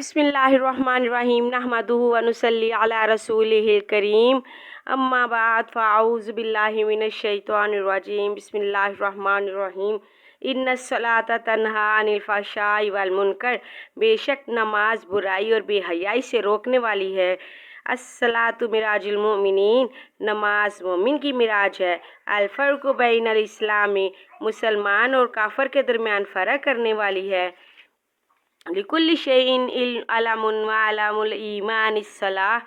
बिस्मिल्लाहिर्रहमानिर्रहीम नहमदुहु व नुसल्ली अला रसूलिहिल करीम अम्मा बाद फ़अऊज़ु बिल्लाहि मिनश शैतानिर रजीम बिस्मिल्लाहिर्रहमानिर्रहीम इन्नस्सलाता तन्हा अनिल फ़हशाइ वल मुनकर। बेशक नमाज बुराई और बेहयाई से रोकने वाली है। अस्सलातु मिराजुल मोमिनीन, नमाज मोमिन की मिराज है। अल-फ़र्क़ु बैनल इस्लामी, मुसलमान और काफर के दरमियान फ़र्क करने वाली है। लिकुल्लि शैइन अलमुन व अलामुल ईमान इस्सलाह,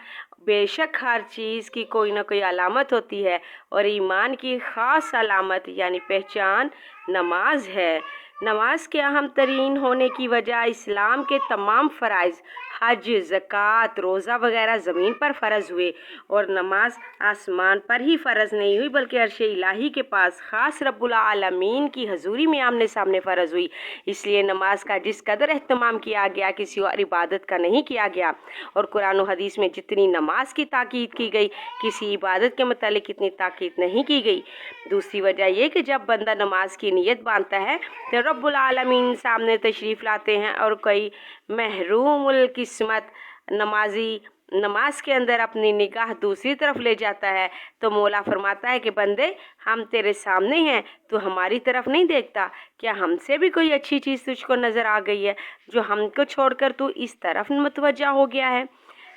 बेशक हर चीज़ की कोई ना कोई अलामत होती है और ईमान की ख़ास अलामत यानी पहचान नमाज है। नमाज के अहम तरीन होने की वजह इस्लाम के तमाम फ़राइज़ हज, ज़कात, रोज़ा वगैरह ज़मीन पर फ़र्ज़ हुए और नमाज आसमान पर ही फ़र्ज़ नहीं हुई बल्कि अर्श इलाही के पास ख़ास रब्बुल आलमीन की हजूरी में आमने सामने फ़र्ज़ हुई। इसलिए नमाज का जिस कदर एहतमाम किया गया किसी और इबादत का नहीं किया गया। और कुरान और हदीस में जितनी नमाज की ताकीद की गई किसी इबादत के मुतालिक इतनी ताकीद नहीं की गई। दूसरी वजह यह कि जब बंदा नमाज की नीयत बांधता है तो रब्बुल आलमीन सामने तशरीफ़ लाते हैं और कोई महरूमुल किस्मत नमाजी नमाज के अंदर अपनी निगाह दूसरी तरफ ले जाता है तो मौला फरमाता है कि बंदे हम तेरे सामने हैं, तू हमारी तरफ नहीं देखता। क्या हमसे भी कोई अच्छी चीज़ तुझको नज़र आ गई है जो हमको छोड़कर तू इस तरफ मुतवज्जा हो गया है।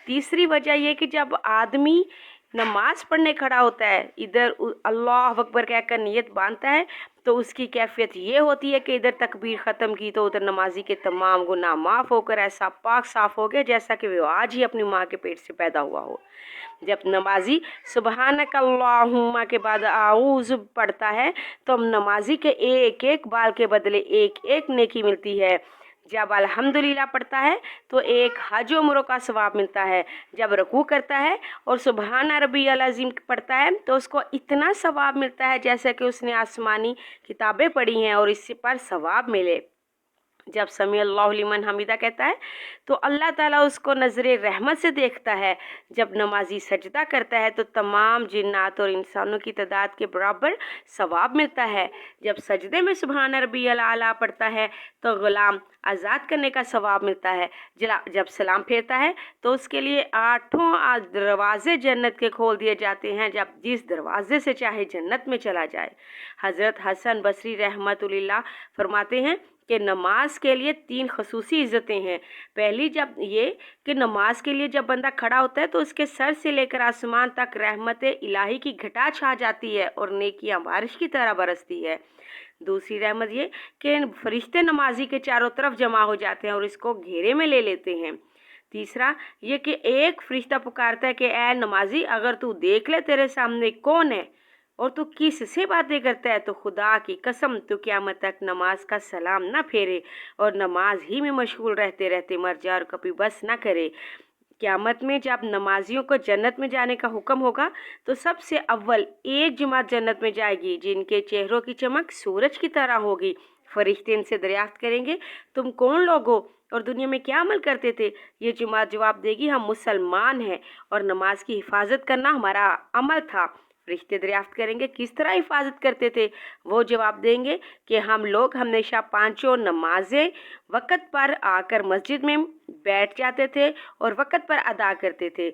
तीसरी वजह यह कि जब आदमी नमाज पढ़ने खड़ा होता है, इधर अल्लाह अकबर कहकर नियत बांधता है तो उसकी कैफियत ये होती है कि इधर तकबीर ख़त्म की तो उधर नमाजी के तमाम गुनाह माफ़ होकर ऐसा पाक साफ़ हो गया जैसा कि वो आज ही अपनी माँ के पेट से पैदा हुआ हो। जब नमाजी सुबहानक अल्लाहुम्मा के बाद आऊज़ पढ़ता है तो नमाजी के एक एक बाल के बदले एक एक नेकी मिलती है। जब अल्हम्दुलिल्लाह पढ़ता है तो एक हज उम्र का सवाब मिलता है। जब रुकू करता है और सुबहान रब्बियल अज़ीम पढ़ता है तो उसको इतना सवाब मिलता है जैसे कि उसने आसमानी किताबें पढ़ी हैं और इससे पर सवाब मिले। जब समी अल्लाहु लिमन हमीदा कहता है तो अल्लाह ताला उसको नज़रे रहमत से देखता है। जब नमाजी सजदा करता है तो तमाम जिन्नात और इंसानों की तादाद के बराबर सवाब मिलता है। जब सजदे में सुबहान रब्बियल आला पढ़ता है तो गुलाम आज़ाद करने का सवाब मिलता है। जब सलाम फेरता है तो उसके लिए 8 दरवाज़े जन्नत के खोल दिए जाते हैं, जब जिस दरवाज़े से चाहे जन्नत में चला जाए। हज़रत हसन बसरी रहमतुल्लाह फरमाते हैं कि नमाज के लिए 3 खसूसी इज़्ज़तें हैं। पहली जब ये कि नमाज के लिए जब बंदा खड़ा होता है तो उसके सर से लेकर आसमान तक रहमत इलाही की घटा छा जाती है और नेकियां बारिश की तरह बरसती है। दूसरी रहमत ये कि फरिश्ते नमाजी के चारों तरफ जमा हो जाते हैं और इसको घेरे में ले लेते हैं। तीसरा ये कि एक फरिश्ता पुकारता है कि ऐ नमाजी, अगर तू देख ले तेरे सामने कौन है और तू किससे बातें करता है तो खुदा की कसम तू क़यामत तक नमाज का सलाम ना फेरे और नमाज ही में मशगूल रहते रहते मर जा और कभी बस ना करे। क़यामत में जब नमाजियों को जन्नत में जाने का हुक्म होगा तो सबसे अव्वल एक जमात जन्नत में जाएगी जिनके चेहरों की चमक सूरज की तरह होगी। फरिश्ते इनसे दरियाफ्त करेंगे, तुम कौन लोग हो और दुनिया में क्या अमल करते थे? ये जमात जवाब देगी, हम मुसलमान हैं और नमाज की हिफाजत करना हमारा अमल था। फरिश्ते दरियाफ्त करेंगे, किस तरह हिफाजत करते थे? वो जवाब देंगे कि हम लोग हमेशा 5 नमाजें वक़्त पर आकर मस्जिद में बैठ जाते थे और वक़्त पर अदा करते थे।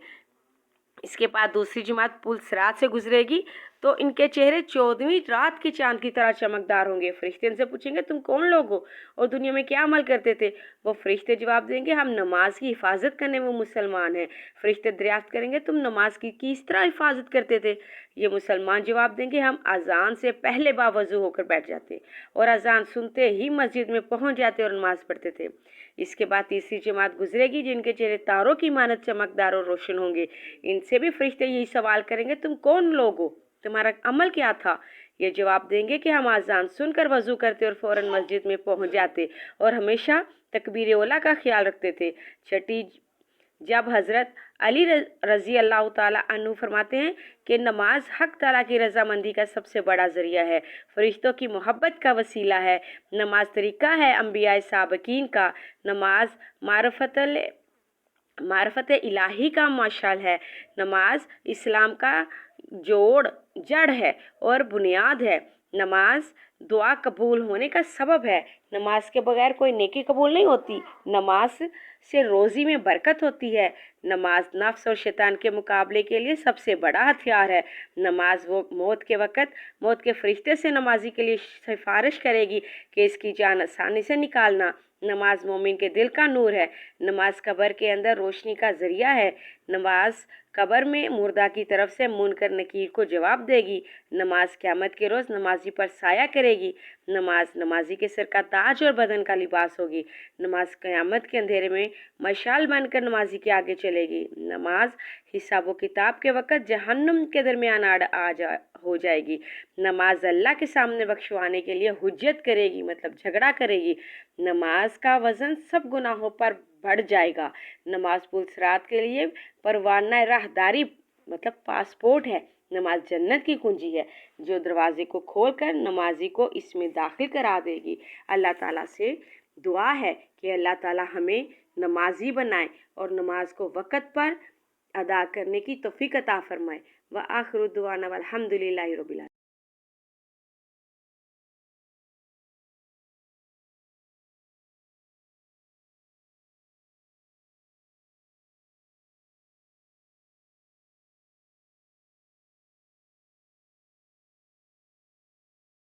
इसके बाद दूसरी जमात पुल सिरात से गुजरेगी तो इनके चेहरे 14वीं रात के चांद की तरह चमकदार होंगे। फरिश्ते इनसे पूछेंगे, तुम कौन लोग हो और दुनिया में क्या अमल करते थे? वो फरिश्ते जवाब देंगे, हम नमाज की हिफाजत करने में मुसलमान हैं। फरिश्ते दरियाफ्त करेंगे, तुम नमाज की किस तरह हिफाजत करते थे? ये मुसलमान जवाब देंगे, हम अजान से पहले बावजू होकर बैठ जाते और अजान सुनते ही मस्जिद में पहुँच जाते और नमाज पढ़ते थे। इसके बाद तीसरी जमात गुजरेगी जिनके चेहरे तारों की मानत चमकदार और रोशन होंगे। इनसे भी फरिश्ते यही सवाल करेंगे, तुम कौन लोग हो, तुम्हारा अमल क्या था? ये जवाब देंगे कि हम अज़ान सुनकर वज़ू करते और फ़ौरन मस्जिद में पहुंच जाते और हमेशा तकबीर ओला का ख्याल रखते थे। छठी जब हज़रत अली रज़ी अल्लाह ताला अन्हु फरमाते हैं कि नमाज हक ताला की रज़ामंदी का सबसे बड़ा ज़रिया है, फरिश्तों की मोहब्बत का वसीला है। नमाज तरीक़ा है अंबिया साबकीन का। नमाज मारफत इलाही का मशाल है। नमाज इस्लाम का जड़ है और बुनियाद है। नमाज दुआ कबूल होने का सबब है। नमाज के बगैर कोई नेकी कबूल नहीं होती। नमाज से रोज़ी में बरकत होती है। नमाज नफ्स और शैतान के मुकाबले के लिए सबसे बड़ा हथियार है। नमाज वो मौत के वक़्त मौत के फरिश्ते से नमाजी के लिए सिफारिश करेगी कि इसकी जान आसानी से निकालना। नमाज मोमिन के दिल का नूर है। नमाज कब्र के अंदर रोशनी का ज़रिया है। नमाज कब्र में मुर्दा की तरफ से मुनकर नकीर को जवाब देगी। नमाज क़यामत के रोज़ नमाजी पर साया करेगी। नमाज नमाजी के सिर का ताज और बदन का लिबास होगी। नमाज क़यामत के अंधेरे में मशाल बनकर नमाजी के आगे चलेगी। नमाज हिसाब व किताब के वक़्त जहन्नुम के दरमियान हो जाएगी। नमाज अल्लाह के सामने बख्शवाने के लिए हुज्जत करेगी, मतलब झगड़ा करेगी। नमाज का वज़न सब गुनाहों पर बढ़ जाएगा। नमाज पुलसरात के लिए परवाना राहदारी मतलब पासपोर्ट है। नमाज जन्नत की कुंजी है जो दरवाजे को खोलकर नमाजी को इसमें दाखिल करा देगी। अल्लाह ताला से दुआ है कि अल्लाह ताला हमें नमाजी बनाए और नमाज को वक़्त पर अदा करने की तौफीक अता फरमाए। व आखिरु दुआना वल्हम्दुलिल्लाहि रब्बिल आलमीन।